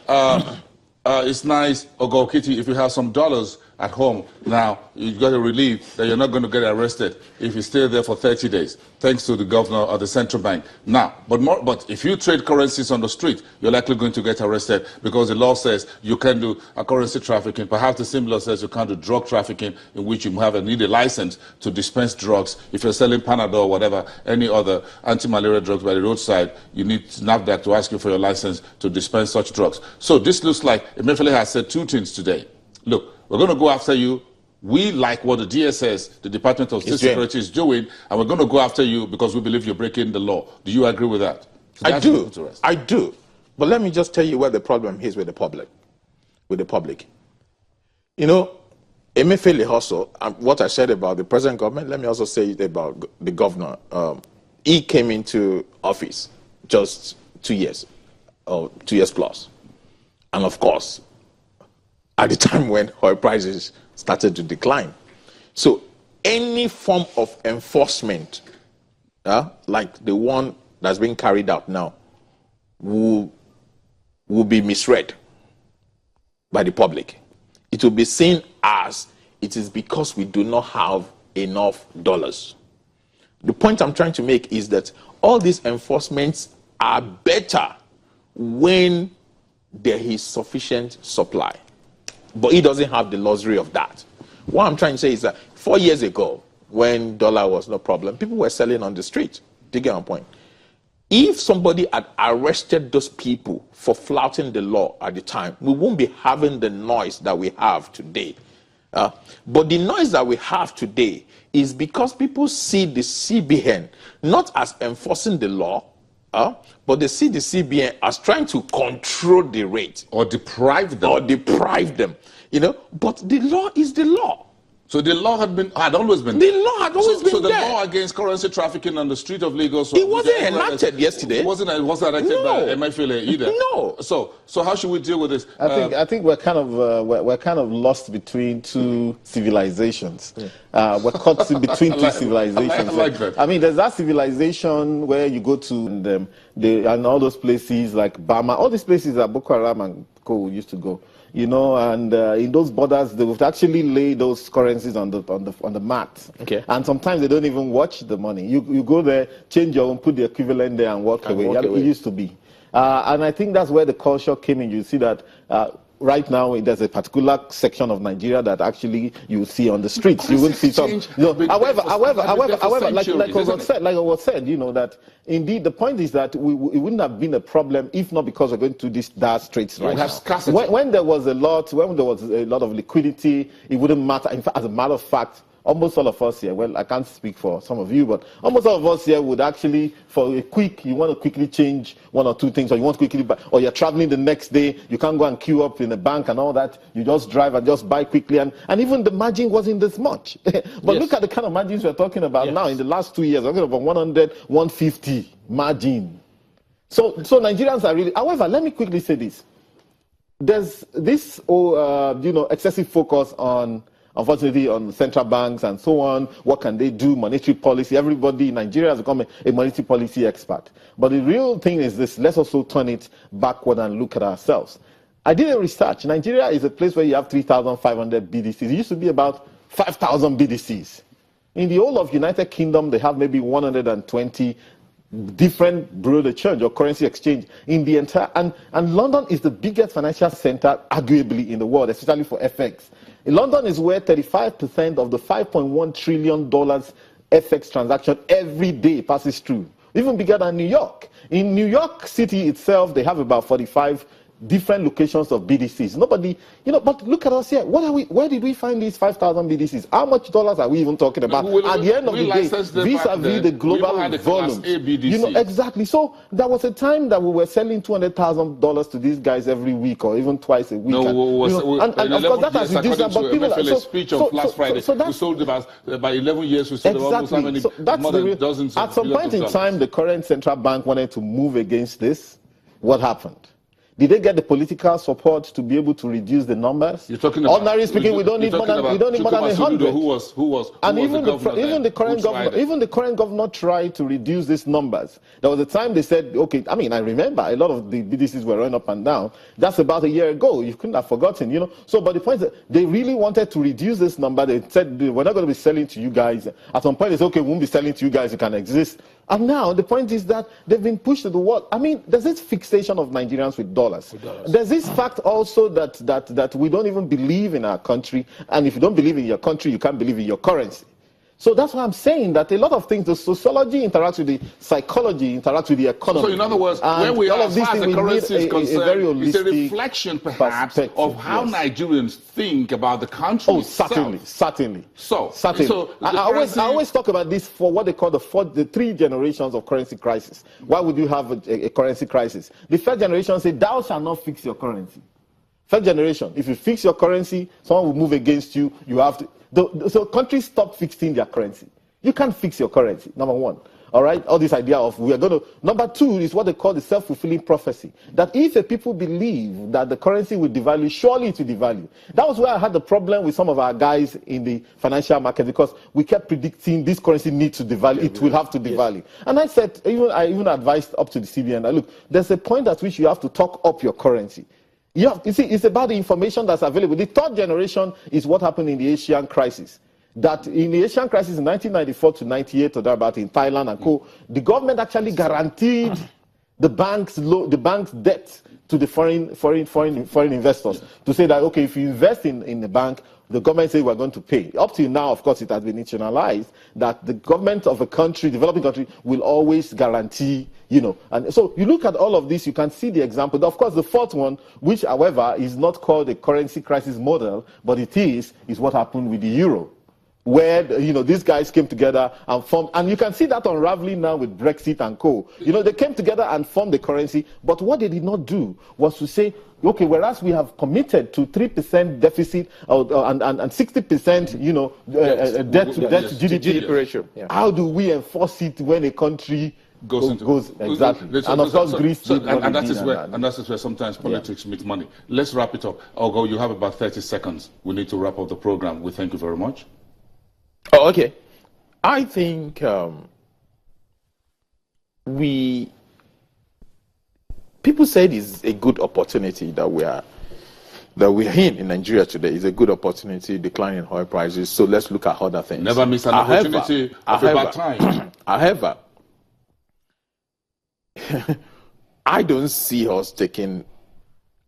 it's nice, Ogo Kitty, if you have some dollars at home now, you got a relief that you're not going to get arrested if you stay there for 30 days, thanks to the governor or the central bank. Now, but if you trade currencies on the street, you're likely going to get arrested because the law says you can do a currency trafficking. Perhaps the same law says you can't do drug trafficking, in which you need a license to dispense drugs. If you're selling Panadol or whatever, any other anti-malaria drugs by the roadside, you need NAFDAC to ask you for your license to dispense such drugs. So this looks like Emefiele has said two things today. Look, we're going to go after you. We like what the DSS, the Department of State Security, is doing, and we're going to go after you because we believe you're breaking the law. Do you agree with that? So I do. I do. But let me just tell you where the problem is with the public. You know, Emefiele also, what I said about the present government, let me also say it about the governor. He came into office just 2 years, or 2 years plus. And of course, at the time when oil prices started to decline. So any form of enforcement, like the one that's being carried out now, will be misread by the public. It will be seen as it is because we do not have enough dollars. The point I'm trying to make is that all these enforcements are better when there is sufficient supply. But he doesn't have the luxury of that. What I'm trying to say is that 4 years ago, when dollar was no problem, people were selling on the street. Do you get my point? If somebody had arrested those people for flouting the law at the time, we won't be having the noise that we have today. But the noise that we have today is because people see the CBN not as enforcing the law, but they see the CBN as trying to control the rate. Or deprive them. You know, but the law is the law. So the law had always been there. The law had always been there. So the law against currency trafficking on the street of Lagos... It wasn't enacted yesterday. It wasn't enacted by Emefiele either. No. So how should we deal with this? I think we're kind of lost between two civilizations. We're caught in between two civilizations. I like that. I mean, there's that civilization where you go to and all those places like Bama, all these places that Boko Haram and Co used to go. You know, and in those borders, they would actually lay those currencies on the mat. Okay. And sometimes they don't even watch the money. You go there, change your own, put the equivalent there, and walk away. It used to be, and I think that's where the culture came in. You see that. Right now, there's a particular section of Nigeria that actually you see on the streets. You won't see some. However, like I was said, you know that indeed the point is that it wouldn't have been a problem if not because we're going to this dire straits right now. When there was a lot of liquidity, it wouldn't matter. In fact, as a matter of fact, almost all of us here, well, I can't speak for some of you, but almost all of us here would actually, you want to quickly change one or two things, or you want to quickly buy, or you're traveling the next day, you can't go and queue up in a bank and all that, you just drive and just buy quickly, and even the margin wasn't this much. But look at the kind of margins we're talking about now. In the last 2 years, we're talking about 100, 150 margin. So Nigerians are really, however, let me quickly say this. There's this, excessive focus on, unfortunately, on central banks and so on. What can they do? Monetary policy. Everybody in Nigeria has become a monetary policy expert. But the real thing is this. Let's also turn it backward and look at ourselves. I did a research. Nigeria is a place where you have 3,500 BDCs. It used to be about 5,000 BDCs. In the whole of United Kingdom, they have maybe 120 different bureau de change or currency exchange in the entire. And London is the biggest financial center, arguably, in the world, especially for FX. London is where 35% of the $5.1 trillion FX transaction every day passes through, even bigger than New York. In New York City itself, they have about 45 different locations of BDCs. Nobody, but look at us here. Where did we find these 5,000 BDCs? How much dollars are we even talking about? At the end of the day, vis-a-vis the global volume. Exactly. So there was a time that we were selling $200,000 to these guys every week or even twice a week. And of course that has reduced. But people speech of last Friday, we sold about 11 years. We sold almost how many? More than dozens. At some point in time, the current central bank wanted to move against this. What happened? Did they get the political support to be able to reduce the numbers? You're talking about, ordinarily speaking, we don't need more than 100. Who was even the current governor tried to reduce these numbers. There was a time they said, okay, I mean, I remember a lot of the BDCs were running up and down. That's about a year ago. You couldn't have forgotten, you know. So, but the point is that they really wanted to reduce this number. They said we're not going to be selling to you guys. At some point, they said, okay, we won't be selling to you guys. You can exist. And now the point is that they've been pushed to the wall. I mean, there's this fixation of Nigerians with dollars. There's this fact also that we don't even believe in our country. And if you don't believe in your country, you can't believe in your currency. So that's why I'm saying that a lot of things, the sociology interacts with the psychology, interacts with the economy. So in other words, when we are, as far as the currency is concerned, it's a reflection perhaps of how Nigerians think about the country itself. Certainly. I always talk about this for what they call the 3 generations of currency crisis. Why would you have a currency crisis? The first generation say, thou shalt not fix your currency. First generation, if you fix your currency, someone will move against you, you have to. So countries stop fixing their currency. You can't fix your currency, number one. All right? All this idea of we are going to... Number 2 is what they call the self-fulfilling prophecy. That if a people believe that the currency will devalue, surely it will devalue. That was where I had the problem with some of our guys in the financial market, because we kept predicting this currency needs to devalue, it will have to devalue. Yes. And I said, I even advised up to the CBN that, look, there's a point at which you have to talk up your currency. You see, it's about the information that's available. The 3rd generation is what happened in the Asian crisis. That in the Asian crisis in 1994 to 98 or thereabout in Thailand and co, the government actually guaranteed the bank's debt to the foreign investors to say that, okay, if you invest in the bank, the government says we're going to pay. Up till now, of course, it has been institutionalized that the government of a country, developing country, will always guarantee, you know. And so you look at all of this, you can see the example. Of course, the 4th one, which, however, is not called a currency crisis model, but it is what happened with the euro, where, you know, these guys came together and formed, and you can see that unraveling now with Brexit and co. You know, they came together and formed the currency, but what they did not do was to say, okay, whereas we have committed to 3% deficit and 60%, you know, debt to GDP ratio. Yeah. How do we enforce it when a country goes exactly? And of course, Greece. And that is where sometimes politics meet money. Let's wrap it up. Ogo, you have about 30 seconds. We need to wrap up the program. We thank you very much. Oh, okay. I think people said it's a good opportunity that we are in Nigeria today. It's a good opportunity, declining oil prices. So let's look at other things. Never miss an opportunity of a bad time. However, I don't see us taking.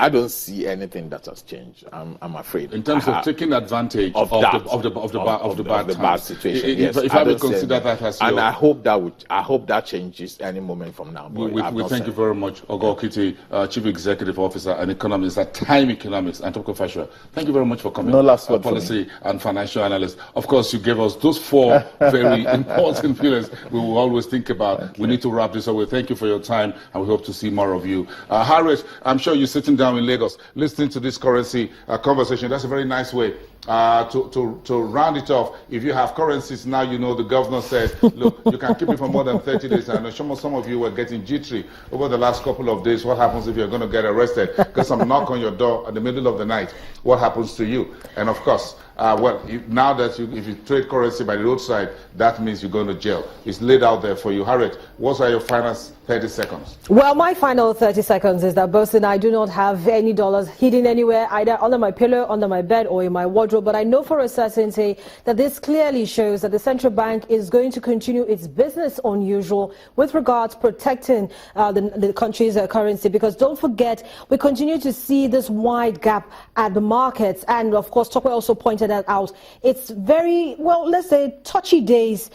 I don't see anything that has changed. I'm afraid. In terms of taking advantage of the bad situation. Yes, if I would consider that as and I hope that changes any moment from now. We thank you very much, Ogo Okiti, Chief Executive Officer and Economist at Time Economics and Top Fashion. Thank you very much for coming. No last word. Policy and financial analyst. Of course, you gave us those 4 very important pillars we will always think about. We need to wrap this up. We thank you for your time, and we hope to see more of you. Harriet, I'm sure you're sitting down in Lagos listening to this currency conversation. That's a very nice way to round it off. If you have currencies now, you know the governor says, look, you can keep it for more than 30 days. I know some of you were getting jittery over the last couple of days. What happens if you're going to get arrested? Because some knock on your door at the middle of the night. What happens to you? And of course, now that if you trade currency by the roadside, that means you're going to jail. It's laid out there for you. Harriet, what are your final 30 seconds? Well, my final 30 seconds is that Bosin, I do not have any dollars hidden anywhere, either under my pillow, under my bed, or in my wardrobe. But I know for a certainty that this clearly shows that the central bank is going to continue its business unusual with regards protecting the country's currency. Because don't forget, we continue to see this wide gap at the markets. And of course, Tokwe also pointed that out. It's very, well, let's say, touchy days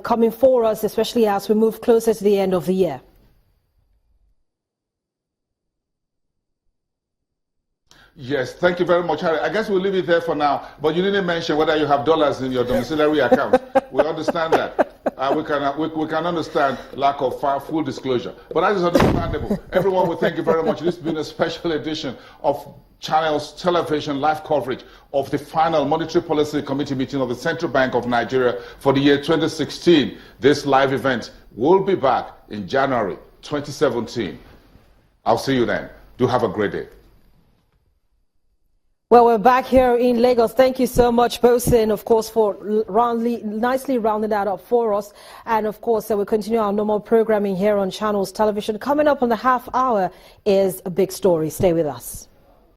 coming for us, especially as we move closer to the end of the year. Yes, thank you very much, Harry. I guess we'll leave it there for now. But you didn't mention whether you have dollars in your domiciliary account. We understand that. We can understand lack of full disclosure. But that is understandable. Everyone, we thank you very much. This has been a special edition of Channels Television live coverage of the final Monetary Policy Committee meeting of the Central Bank of Nigeria for the year 2016. This live event will be back in January 2017. I'll see you then. Do have a great day. Well, we're back here in Lagos. Thank you so much, Bosin, of course, for nicely rounding that up for us. And, of course, we'll continue our normal programming here on Channels Television. Coming up on the half hour is a big story. Stay with us.